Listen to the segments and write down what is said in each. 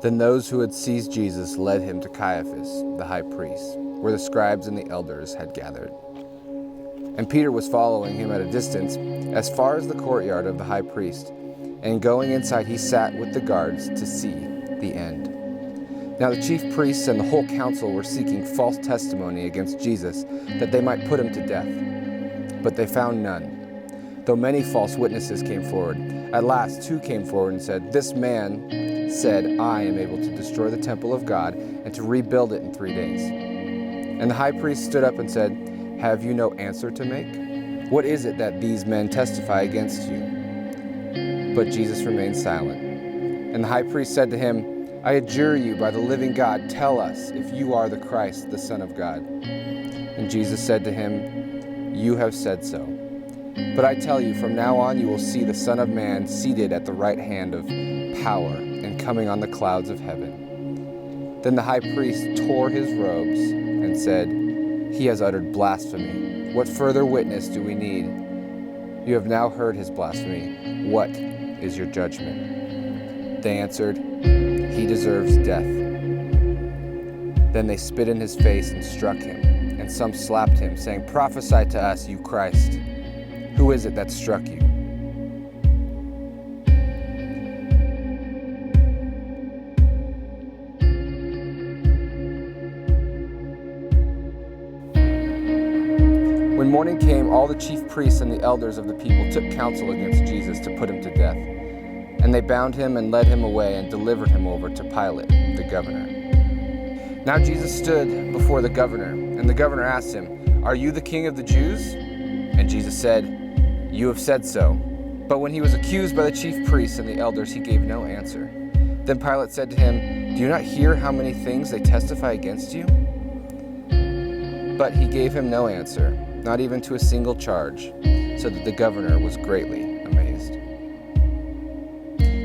Then those who had seized Jesus led him to Caiaphas, the high priest, where the scribes and the elders had gathered. And Peter was following him at a distance, as far as the courtyard of the high priest, and going inside he sat with the guards to see the end. Now the chief priests and the whole council were seeking false testimony against Jesus, that they might put him to death. But they found none, though many false witnesses came forward. At last 2 came forward and said, "This man said, I am able to destroy the temple of God and to rebuild it in 3 days." And the high priest stood up and said, "Have you no answer to make? What is it that these men testify against you?" But Jesus remained silent. And the high priest said to him, "I adjure you by the living God, tell us if you are the Christ, the Son of God." And Jesus said to him, "You have said so. But I tell you, from now on you will see the Son of Man seated at the right hand of power and coming on the clouds of heaven." Then the high priest tore his robes and said, "He has uttered blasphemy. What further witness do we need? You have now heard his blasphemy. What is your judgment?" They answered, "He deserves death." Then they spit in his face and struck him, and some slapped him, saying, "Prophesy to us, you Christ. Who is it that struck you?" When morning came, all the chief priests and the elders of the people took counsel against Jesus to put him to death. And they bound him and led him away and delivered him over to Pilate, the governor. Now Jesus stood before the governor, and the governor asked him, "Are you the king of the Jews?" And Jesus said, "You have said so." But when he was accused by the chief priests and the elders, he gave no answer. Then Pilate said to him, "Do you not hear how many things they testify against you?" But he gave him no answer, not even to a single charge, so that the governor was greatly amazed.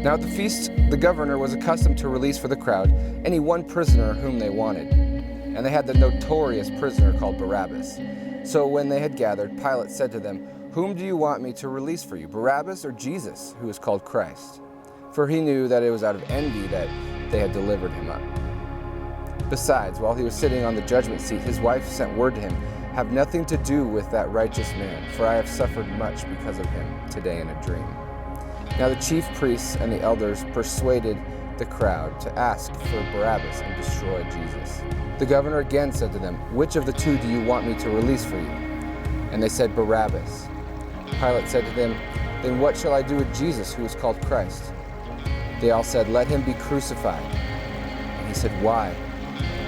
Now at the feast, the governor was accustomed to release for the crowd any one prisoner whom they wanted. And they had the notorious prisoner called Barabbas. So when they had gathered, Pilate said to them, "Whom do you want me to release for you, Barabbas or Jesus, who is called Christ?" For he knew that it was out of envy that they had delivered him up. Besides, while he was sitting on the judgment seat, his wife sent word to him, "Have nothing to do with that righteous man, for I have suffered much because of him today in a dream." Now the chief priests and the elders persuaded the crowd to ask for Barabbas and destroy Jesus. The governor again said to them, "Which of the 2 do you want me to release for you?" And they said, "Barabbas." Pilate said to them, "Then what shall I do with Jesus, who is called Christ?" They all said, "Let him be crucified." And he said, "Why?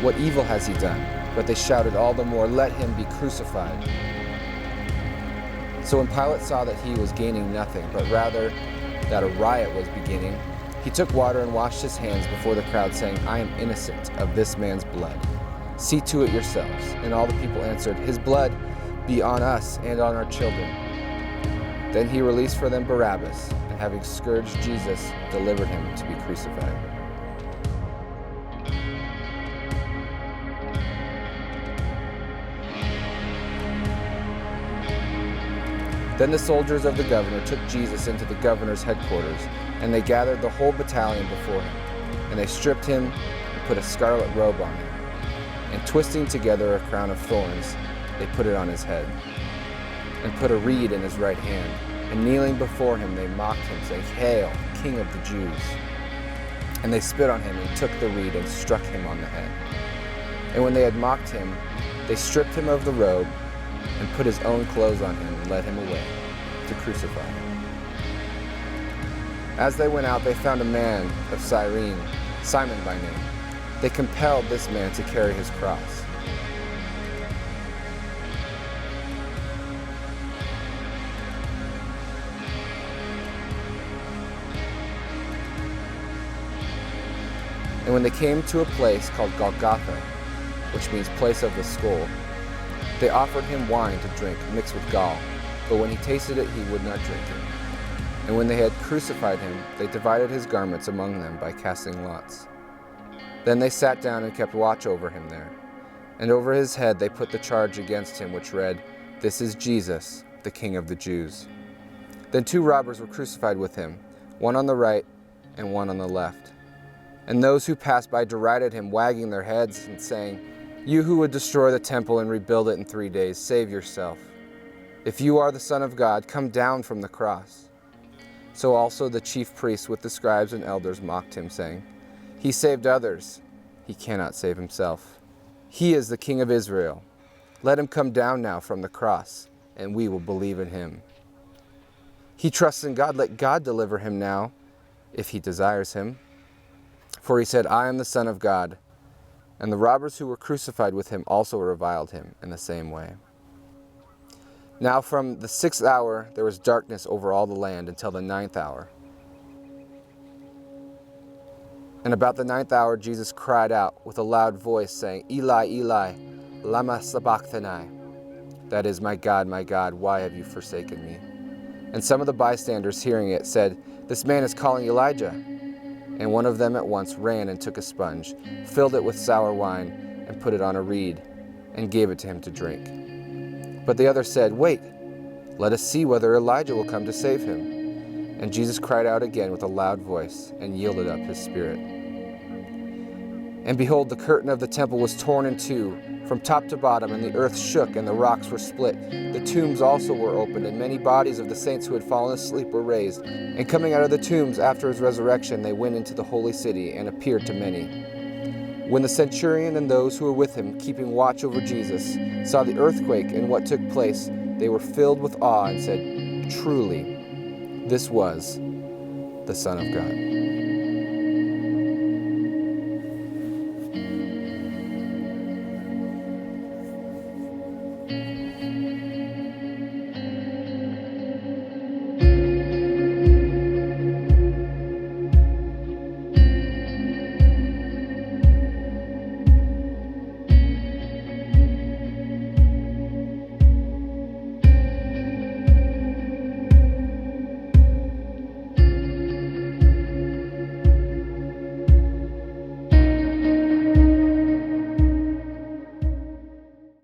What evil has he done?" But they shouted all the more, "Let him be crucified." So when Pilate saw that he was gaining nothing, but rather that a riot was beginning, he took water and washed his hands before the crowd, saying, "I am innocent of this man's blood. See to it yourselves." And all the people answered, "His blood be on us and on our children." Then he released for them Barabbas, and having scourged Jesus, delivered him to be crucified. Then the soldiers of the governor took Jesus into the governor's headquarters, and they gathered the whole battalion before him. And they stripped him and put a scarlet robe on him. And twisting together a crown of thorns, they put it on his head, and put a reed in his right hand. And kneeling before him, they mocked him, saying, "Hail, King of the Jews!" And they spit on him and took the reed and struck him on the head. And when they had mocked him, they stripped him of the robe and put his own clothes on him and led him away to crucify him. As they went out, they found a man of Cyrene, Simon by name. They compelled this man to carry his cross. And when they came to a place called Golgotha, which means place of the skull, they offered him wine to drink mixed with gall, but when he tasted it, he would not drink it. And when they had crucified him, they divided his garments among them by casting lots. Then they sat down and kept watch over him there. And over his head they put the charge against him, which read, "This is Jesus, the King of the Jews." Then 2 robbers were crucified with him, one on the right and one on the left. And those who passed by derided him, wagging their heads and saying, "You who would destroy the temple and rebuild it in 3 days, save yourself. If you are the Son of God, come down from the cross." So also the chief priests with the scribes and elders mocked him, saying, "He saved others. He cannot save himself. He is the King of Israel. Let him come down now from the cross, and we will believe in him. He trusts in God. Let God deliver him now, if he desires him. For he said, 'I am the Son of God.'" And the robbers who were crucified with him also reviled him in the same way. Now from the 6th hour there was darkness over all the land until the 9th hour. And about the 9th hour Jesus cried out with a loud voice, saying, "Eli, Eli, lama sabachthani?" That is, my God, why have you forsaken me?" And some of the bystanders hearing it said, "This man is calling Elijah." And one of them at once ran and took a sponge, filled it with sour wine, and put it on a reed, and gave it to him to drink. But the other said, "Wait, let us see whether Elijah will come to save him." And Jesus cried out again with a loud voice, and yielded up his spirit. And behold, the curtain of the temple was torn in two, from top to bottom, and the earth shook, and the rocks were split. The tombs also were opened, and many bodies of the saints who had fallen asleep were raised. And coming out of the tombs after his resurrection, they went into the holy city, and appeared to many. When the centurion and those who were with him, keeping watch over Jesus, saw the earthquake and what took place, they were filled with awe, and said, "Truly, this was the Son of God."